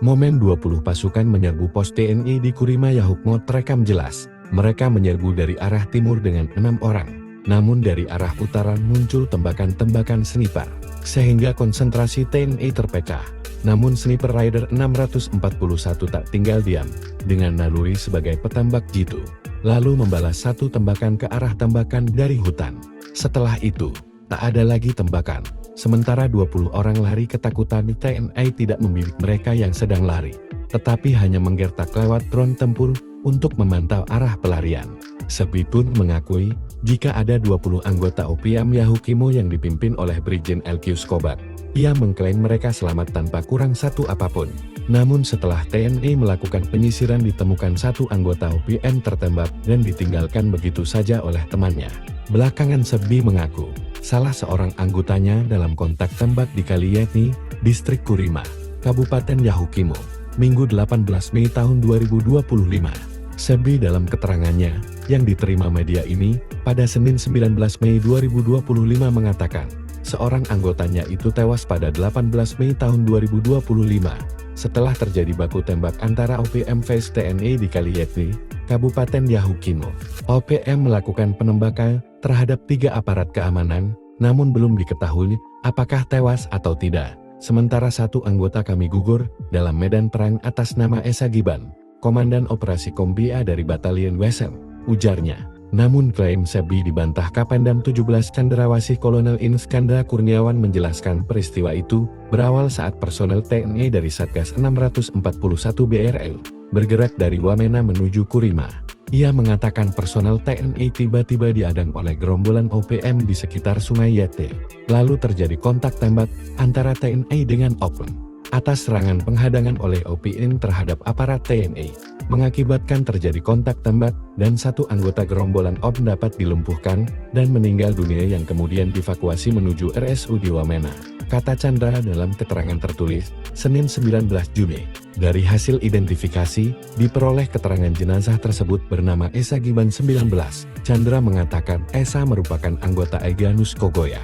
Momen 20 pasukan menyerbu pos TNI di Kurima Yahukmo terekam jelas. Mereka menyerbu dari arah timur dengan 6 orang. Namun dari arah utara muncul tembakan-tembakan sniper, sehingga konsentrasi TNI terpecah. Namun Sniper Rider 641 tak tinggal diam, dengan naluri sebagai petembak jitu, lalu membalas satu tembakan ke arah tembakan dari hutan. Setelah itu, tak ada lagi tembakan. Sementara 20 orang lari ketakutan, TNI tidak membidik mereka yang sedang lari, tetapi hanya menggertak lewat drone tempur untuk memantau arah pelarian. Sebi pun mengakui, jika ada 20 anggota OPM Yahukimo yang dipimpin oleh Brigjen LQ Skobat. Ia mengklaim mereka selamat tanpa kurang satu apapun. Namun setelah TNI melakukan penyisiran ditemukan satu anggota OPM tertembak dan ditinggalkan begitu saja oleh temannya. Belakangan Sebi mengaku, salah seorang anggotanya dalam kontak tembak di Kaliyeti, Distrik Kurima, Kabupaten Yahukimo, Minggu 18 Mei tahun 2025. Sebi dalam keterangannya, yang diterima media ini, pada Senin 19 Mei 2025 mengatakan, seorang anggotanya itu tewas pada 18 Mei tahun 2025, setelah terjadi baku tembak antara OPM vs TNI di Kaliyeti, Kabupaten Yahukimo. OPM melakukan penembakan terhadap 3 aparat keamanan, namun belum diketahui apakah tewas atau tidak. Sementara satu anggota kami gugur dalam medan perang atas nama Esa Giban, Komandan Operasi Kombia dari Batalion Wesel, ujarnya. Namun klaim Sebi dibantah Kapendam 17 Cendrawasih Kolonel Inskandra Kurniawan menjelaskan peristiwa itu berawal saat personel TNI dari Satgas 641 BRL bergerak dari Wamena menuju Kurima. Ia mengatakan personel TNI tiba-tiba diadang oleh gerombolan OPM di sekitar Sungai Yete. Lalu terjadi kontak tembak antara TNI dengan OPM. Atas serangan penghadangan oleh OPM terhadap aparat TNI, mengakibatkan terjadi kontak tembak dan satu anggota gerombolan OPM dapat dilumpuhkan dan meninggal dunia yang kemudian dievakuasi menuju RSUD Wamena, kata Chandra dalam keterangan tertulis, Senin 19 Juni. Dari hasil identifikasi, diperoleh keterangan jenazah tersebut bernama Esa Giban 19. Chandra mengatakan Esa merupakan anggota Egyanus Kogoya.